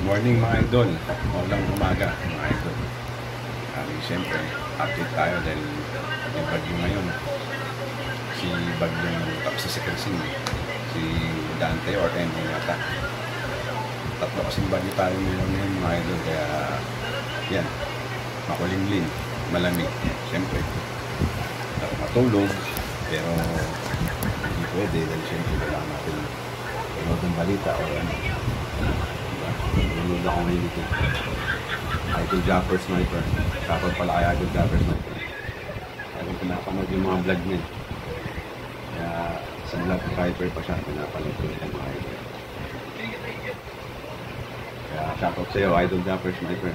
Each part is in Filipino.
Morning mga idol, maulang umaga mga idol. Siyempre, update tayo dahil yung bagyo ngayon. Si bagyo tapos sa Sikresing, si Dante or Emo yata. Tatlo kasing bagyo tayo ngayon mga idol, kaya yan, makulimlim, malamig. Siyempre, dapat matulog, pero hindi pwede dahil siyempre kailangan natin panood ng balita o ano. Nanonood ako ngayon ito. Idol Japper Sniper. Tapos pala kay Idol Japper Sniper. Kaya pinapanood yung mga vlog niya. Kaya sa vlog Sniper pa siya, pinapanood ko yung mga idol. Kaya shoutout sa'yo, Idol Japper Sniper.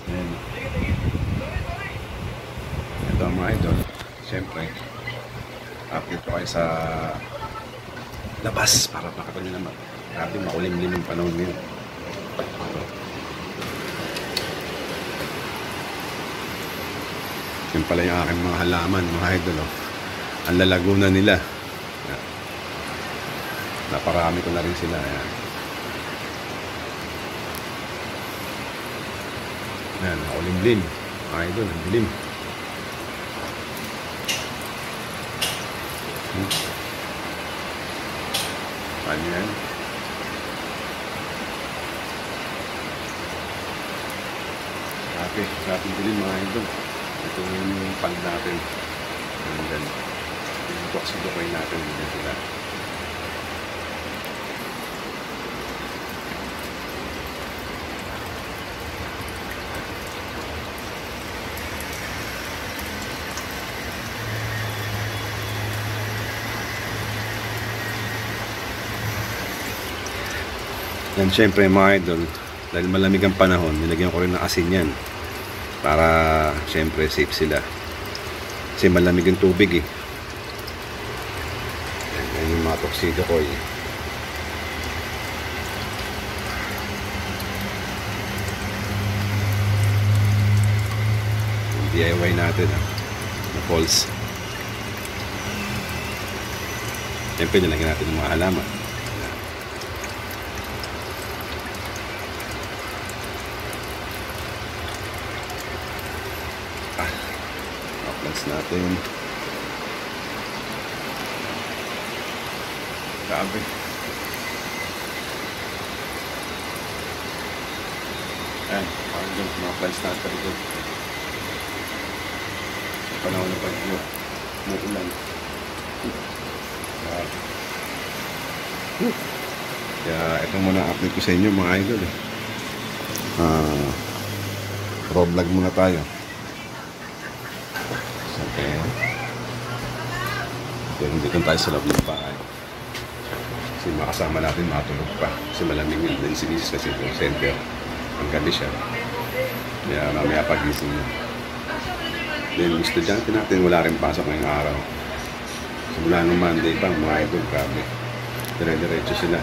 Ayan. Ito mga idol. Siyempre, update ko kayo sa labas para makapag nyo naman. Grabe, maulim-lim yung panahon ngayon. Yan pala yung aking mga halaman, mga idol. Oh. Ang lalago na nila. Yan. Naparami ko na rin sila. Yan. Yan, maulim-lim. Mga idol, ang dilim. Paano yan? Sa ating dilim mga idol. Ito yung pang natin. And then, yung toxidokoy natin. Yan sila. Yan syempre mga idol, dahil malamig ang panahon, nilagyan ko rin ng asin yan para syempre safe sila kasi malamig yung tubig eh. Yan yung mga toxido ko eh. Yung DIY natin na falls. Syempre nilagyan natin ng mga halaman. Natin grabe ayan, parang dyan mga plants natin dyan sa panahon ng bagyo muulan kaya itong muna update ko sa inyo mga idol raw vlog muna tayo. Dito tayo sa loob ng bahay kasi makasama natin matulog pa kasi malamig yun din si Mrs. kasi yung center ang gabi siya kaya mamaya pagising yun. Then yung estudyante natin wala rin pasok ngayong araw simula nung Monday pa mga idol grabe dire-diretso sila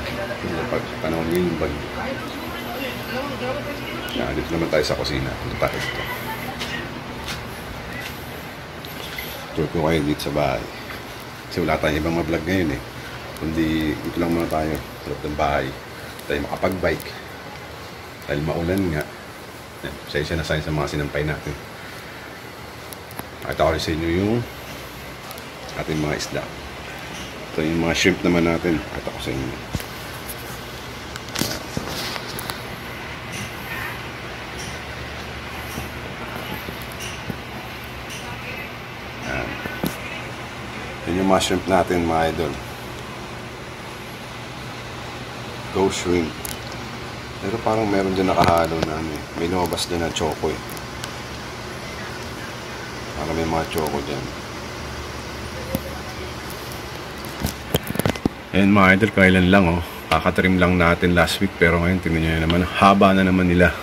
pag panahon ngayon yung bagyo kaya dito naman tayo sa kusina dito tayo dito tour ko kayo dito sa bahay kasi wala tayong ibang ma-vlog ngayon eh. Kundi ito lang muna tayo sa loob ng bahay. Tayo makapag-bike. Dahil maulan nga. Pasensya na sa mga sinampay natin. Pakita ko rin sa inyo yung ating mga isda. Ito yung mga shrimp naman natin. Pakita ko sa inyo. Yun yung mga shrimp natin mga idol. Go shrimp. Pero parang meron dyan nakahalo na may lumabas dyan na choco eh. Parang may mga choco dyan. Ayan mga idol, kailan lang oh. Kakatrim lang natin last week pero ngayon tingnan nyo naman. Haba na naman nila.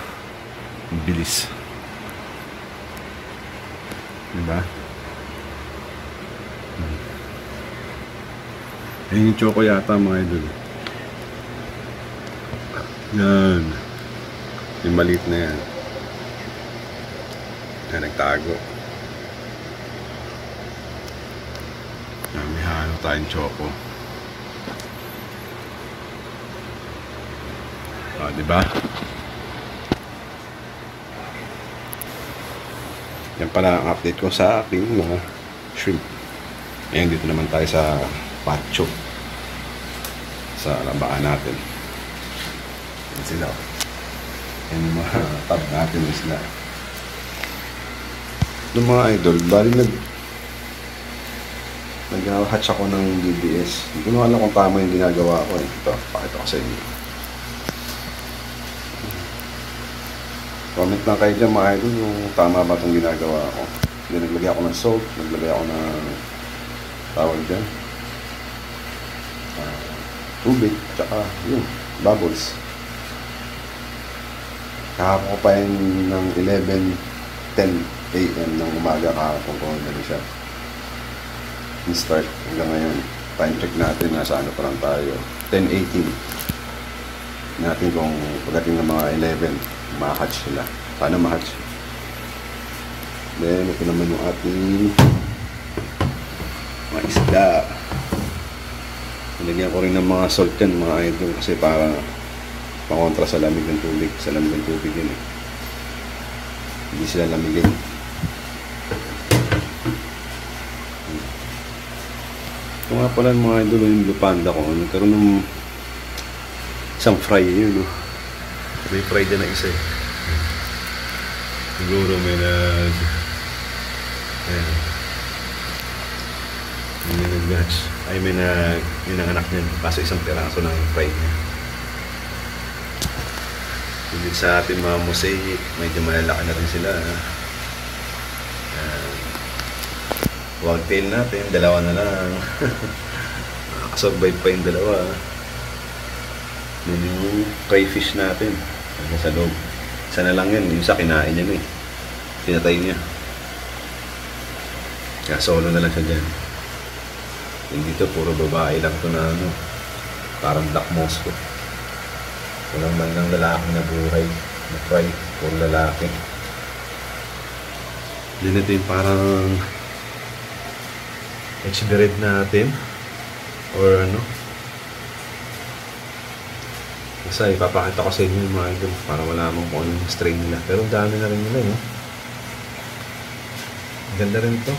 Bilis. Diba? Ayan yung choco yata mga idol. Yan. Yung maliit na yan. Yan nagtago. Yan, may halo tayong choco. Di ba? Yan pala ang update ko sa aking mga shrimp. Ngayon dito naman tayo sa patio. Sa lambaan natin. Yan sila. Yan yung mga tab natin ng isla. Yung mga idol, bali nag-hatch ako ng DBS. Hindi ko alam kung tama yung ginagawa ko. Ito, pakita ko sa inyo. Comment lang kayo dyan mga idol yung tama ba itong ginagawa ko. Hindi, naglagay ako ng salt, naglagay ako ng tawag dyan. Tubig, tsaka yun, bubbles. Kahapon ko pa yun ng 11:10 AM ng umaga kahapon ko na siya. Start hanggang ngayon. Time check natin, nasa ano pa lang tayo. 10:18 natin kung pagdating ng mga 11 ma-hatch sila. Paano ma-hatch? Then ito naman yung ating mga isda. Nilagyan ko rin ng mga salt yan mga idol kasi para pakontra sa lamig ng tubig. Sa lamig ng tubig yun eh. Hindi sila lamigin. Ito nga pala mga idol yung lupanda ko. Nagkaroon ng isang fry yun. May fry dyan na isa eh. Siguro may nag-match. Ay may nanganak niyan. Kaso isang piraso ng fry niya. Hindi sa ating mga mosaic, medyo malalaki na rin sila. Wagtail natin, dalawa na lang. Nakasurvive pa yung dalawa. Yun yung crayfish natin. Nasa loob. Isa na lang yun. Yung sa kinain niya eh. Pinatay niya. Kaya solo na lang siya dyan. Yung dito, puro babae lang ito na ano. Parang Black Moscow. Walang man ng lalaki na buhay. Na-try. Puro lalaki. Yun ito yung parang HB-red natin. Or ano. Basta ipapakita ko sa inyo yung mga idol para wala mong kung anong strain nila. Pero dami na rin nila, no? Ganda rin to.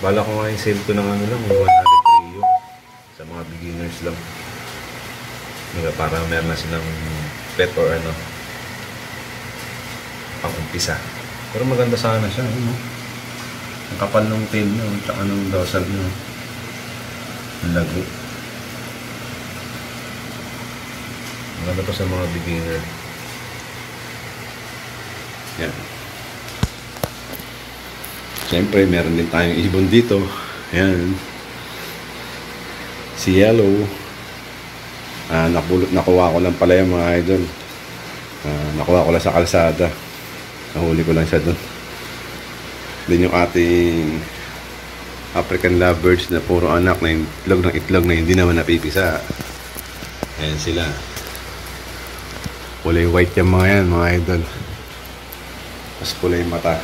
Bala ko nga yung sale ko ng ano lang, 100 trio. Sa mga beginners lang. Para meron na silang pet or ano. Pang-umpisa. Pero maganda sana siya, no? Ang kapal ng tail nyo, tsaka ng dorsal nyo. Ang lago. Maganda pa sa mga beginner. Yan. Siyempre, meron din tayong ibon dito. Yan. Si Yellow. Nakuha ko lang pala yung mga idol. Nakuha ko lang sa kalsada. Nahuli ko lang siya doon. Din yung ating African lovebirds na puro anak na yung itlog na hindi naman napipisa. Ayan sila. Kulay white yung mga yan, mga idol. Mas kulay mata.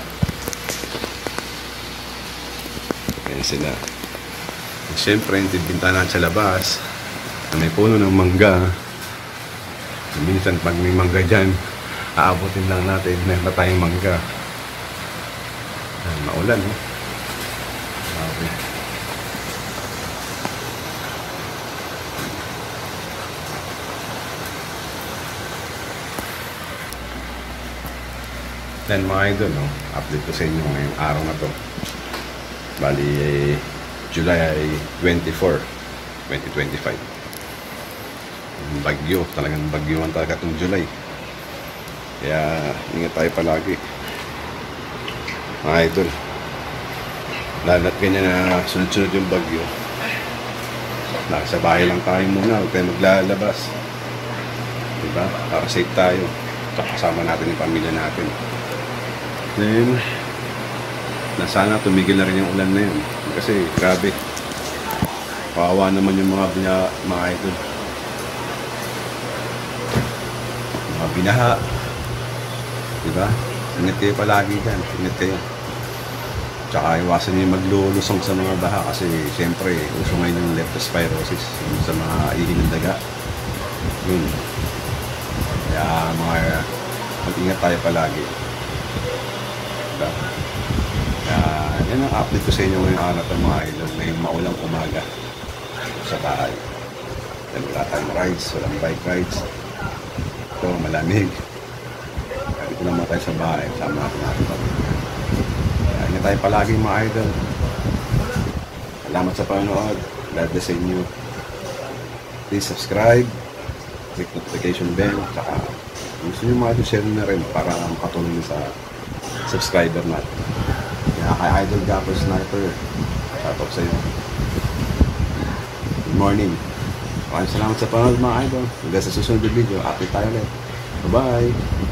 Ayan sila. At syempre, tibinta natin sa labas. Na may puno ng mangga. Minsan, pag may mangga dyan, aabutin lang natin. Meron tayong mangga. Maulan, no? Okay. Then mga idol, no? Update ko sa inyo ngayong araw na to. Bali, July 24, 2025. Bagyo, talagang bagyuan talaga itong July. Kaya ingat tayo palagi. Mga idol, lalat ganyan na sunod-sunod yung bagyo. Nasa bahay lang tayo muna, huwag tayo maglalabas. Diba? Para safe tayo. Kasama natin yung pamilya natin. Then, sana tumigil na rin yung ulan na yun. Kasi, grabe. Kawawa naman yung mga idol. Mga binaha. Diba? Ingat kayo palagi dyan. Ingat kayo. Tsaka iwasan nyo yung maglulusong sa mga baha kasi siyempre, uso ngayon ng leptospirosis sa mga ihi ng daga. Yun. Kaya mag-ingat tayo palagi. Diba? Kaya yan ang update ko sa inyo ngayong araw ng mga idol. Ngayong maulang umaga sa bahay. Dahil wala tayong rides, walang bike rides. Ito, malamig. Dito naman tayo sa bahay. Sama natin natin. Kaya ingat tayo palagi mga idol. Salamat sa panonood. God bless sa inyo. Please subscribe. Click notification bell. Saka gusto nyo mga share na rin para makatulong sa subscriber natin. Kaya kay Idol Gapper Sniper, shoutout sa iyo. Good morning. Maraming salamat sa panonood mga idol. Hanggang sa susunod na video, update tayo ulit. Bye-bye.